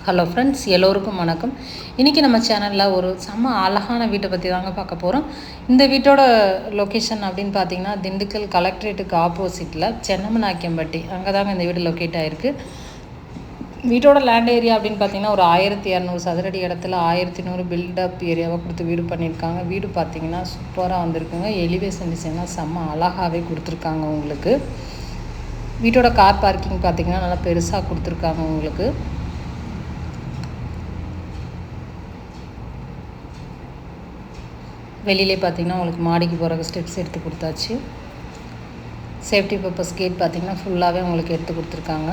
Hello friends, எல்லோருக்கும் வணக்கம். இன்றைக்கி நம்ம சேனலில் ஒரு செம்ம அழகான வீட்டை பற்றி தாங்க பார்க்க போகிறோம். இந்த வீட்டோட லொக்கேஷன் அப்படின்னு பார்த்தீங்கன்னா, திண்டுக்கல் கலெக்ட்ரேட்டுக்கு ஆப்போசிட்டில் சென்னமநாயக்கம்பட்டி, அங்கே தாங்க இந்த வீடு லொக்கேட் ஆகிருக்கு. வீட்டோட லேண்ட் ஏரியா அப்படின்னு பார்த்தீங்கன்னா ஒரு 1200 சதுரடி இடத்துல 1100 பில்டப் ஏரியாவை கொடுத்து வீடு பண்ணியிருக்காங்க. வீடு பார்த்தீங்கன்னா சூப்பராக வந்திருக்குங்க. எலிவேஷன் டிசைன்லாம் செம்ம அழகாகவே கொடுத்துருக்காங்க உங்களுக்கு. வீட்டோட கார் பார்க்கிங் பார்த்தீங்கன்னா நல்லா பெருசாக கொடுத்துருக்காங்க உங்களுக்கு. வெளியிலே பார்த்தீங்கன்னா உங்களுக்கு மாடிக்கு போகிற ஸ்டெப்ஸ் எடுத்து கொடுத்தாச்சு. சேஃப்டி பர்பஸ் கேட் பார்த்தீங்கன்னா ஃபுல்லாகவே உங்களுக்கு எடுத்து கொடுத்துருக்காங்க.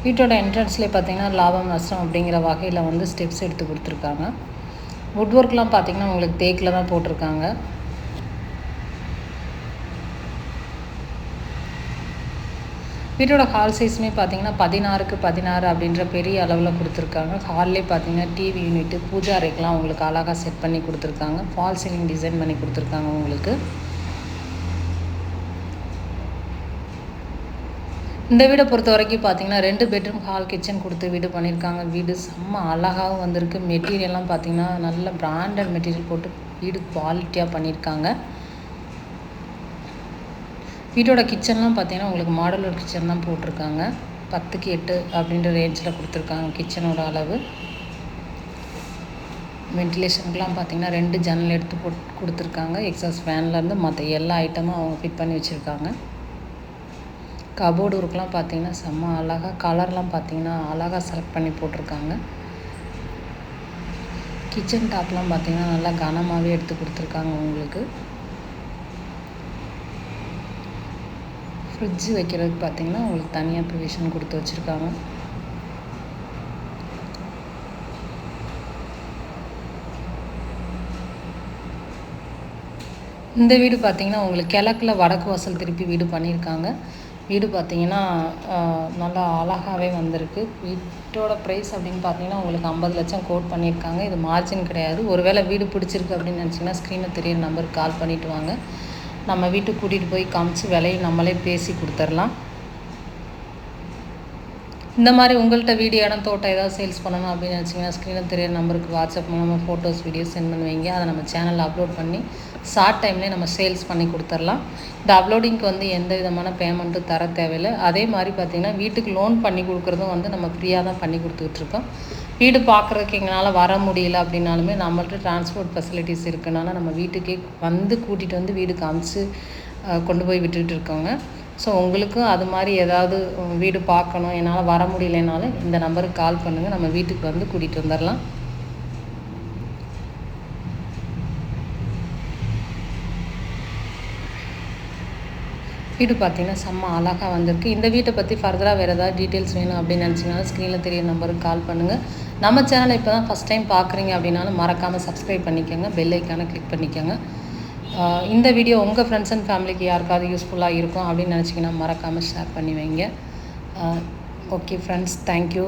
வீட்டோட என்ட்ரன்ஸ்லேயே பார்த்தீங்கன்னா லாபம் நஷ்டம் அப்படிங்கிற வகையில் வந்து ஸ்டெப்ஸ் எடுத்து கொடுத்துருக்காங்க. வுட் ஒர்க்லாம் பார்த்தீங்கன்னா உங்களுக்கு தேக்கில் தான் போட்டிருக்காங்க. வீட்டோட ஹால் சைஸுமே பார்த்தீங்கன்னா 16க்கு 16 அப்படின்ற பெரிய அளவில் கொடுத்துருக்காங்க. ஹால்லே பார்த்தீங்கன்னா டிவி யூனிட்டு, பூஜா அறைக்கெலாம் உங்களுக்கு அழகாக செட் பண்ணி கொடுத்துருக்காங்க. ஃபால் சீலிங் டிசைன் பண்ணி கொடுத்துருக்காங்க உங்களுக்கு. இந்த வீடை பொறுத்த வரைக்கும் பார்த்தீங்கன்னா 2 பெட்ரூம் ஹால் கிச்சன் கொடுத்து வீடு பண்ணியிருக்காங்க. வீடு செம்ம அழகாகவும் வந்திருக்கு. மெட்டீரியல்லாம் பார்த்தீங்கன்னா நல்ல பிராண்டட் மெட்டீரியல் போட்டு வீடு குவாலிட்டியாக பண்ணியிருக்காங்க. வீட்டோட கிச்சன்லாம் பார்த்தீங்கன்னா உங்களுக்கு மாடலர் கிச்சன் தான் போட்டிருக்காங்க. 10க்கு 8 அப்படின்ற ரேஞ்சில் கொடுத்துருக்காங்க கிச்சனோட அளவு. வென்டிலேஷனுக்குலாம் பார்த்தீங்கன்னா 2 ஜன்னல் எடுத்து கொடுத்துருக்காங்க. எக்ஸாஸ்ட் ஃபேன்லேருந்து மற்ற எல்லா ஐட்டமும் அவங்க ஃபிட் பண்ணி வச்சுருக்காங்க. கபோர்டு ஒர்க்லாம் பார்த்தீங்கன்னா செம்ம அழகாக, கலர்லாம் பார்த்தீங்கன்னா அழகாக செலக்ட் பண்ணி போட்டிருக்காங்க. கிச்சன் டாப்லாம் பார்த்தீங்கன்னா நல்லா கனமாகவே எடுத்து கொடுத்துருக்காங்க உங்களுக்கு. ஃப்ரிட்ஜ் வைக்கிறதுக்கு பார்த்தீங்கன்னா உங்களுக்கு தனியாக ப்ரொவிஷன் கொடுத்து வச்சுருக்காங்க. இந்த வீடு பார்த்தீங்கன்னா உங்களுக்கு கிழக்கில் வடக்கு வாசல் திருப்பி வீடு பண்ணியிருக்காங்க. வீடு பார்த்தீங்கன்னா நல்லா அழகாகவே வந்திருக்கு. வீட்டோட ப்ரைஸ் அப்படின்னு பார்த்தீங்கன்னா உங்களுக்கு 50 லட்சம் கோட் பண்ணியிருக்காங்க. இது மார்ஜின் கிடையாது. ஒருவேளை வீடு பிடிச்சிருக்கு அப்படின்னு நினச்சிங்கன்னா ஸ்க்ரீனில் தெரியிற நம்பருக்கு கால் பண்ணிவிட்டு வாங்க. நம்ம வீட்டுக்கு கூட்டிகிட்டு போய் காமிச்சு விலையை நம்மளே பேசி கொடுத்துர்லாம். இந்த மாதிரி உங்கள்கிட்ட வீடு, இடம், தோட்டம் ஏதாவது சேல்ஸ் பண்ணணும் அப்படின்னு நினச்சிங்கன்னா ஸ்க்ரீனில் தெரியிற நம்பருக்கு வாட்ஸ்அப் மூலமாக ஃபோட்டோஸ், வீடியோஸ் சென்ட் பண்ணுவீங்க. அதை நம்ம சேனலில் அப்லோட் பண்ணி ஷார்ட் டைம்லேயே நம்ம சேல்ஸ் பண்ணி கொடுத்துர்லாம். இந்த அப்லோடிங்க்கு வந்து எந்த விதமான பேமெண்ட்டும் தர தேவையில்லை. அதே மாதிரி பார்த்திங்கன்னா வீட்டுக்கு லோன் பண்ணி கொடுக்குறதும் வந்து நம்ம ஃப்ரீயாக தான் பண்ணி கொடுத்துட்ருக்கோம். வீடு பார்க்குறதுக்கு எங்களால் வர முடியல அப்படின்னாலுமே நம்மள்ட்ட டிரான்ஸ்போர்ட் ஃபெசிலிட்டிஸ் இருக்குனால நம்ம வீட்டுக்கே வந்து கூட்டிகிட்டு வந்து வீடு காமிச்சு கொண்டு போய் விட்டுட்டு இருக்கோங்க. ஸோ உங்களுக்கும் அது மாதிரி ஏதாவது வீடு பார்க்கணும், என்னால் வர முடியலனாலும் இந்த நம்பருக்கு கால் பண்ணுங்கள். நம்ம வீட்டுக்கு வந்து கூட்டிகிட்டு வந்துடலாம். வீடு பார்த்திங்கன்னா செம்ம அழகாக வந்திருக்கு. இந்த வீட்டை பற்றி ஃபர்தராக வேறு ஏதாவது டீட்டெயில்ஸ் வேணும் அப்படின்னு நினச்சிங்கனாலும் ஸ்க்ரீனில் தெரிய நம்பருக்கு கால் பண்ணுங்கள். நம்ம சேனலை இப்போ தான் ஃபஸ்ட் டைம் பார்க்குறீங்க அப்படின்னாலும் மறக்காமல் சப்ஸ்கிரைப் பண்ணிக்கோங்க, பெல் ஐக்கானை கிளிக் பண்ணிக்கோங்க. இந்த வீடியோ உங்கள் ஃப்ரெண்ட்ஸ் அண்ட் ஃபேமிலிக்கு யாருக்காவது யூஸ்ஃபுல்லாக இருக்கும் அப்படின்னு நினச்சிங்கன்னா மறக்காமல் ஷேர் பண்ணி வைங்க. Okay friends, thank you.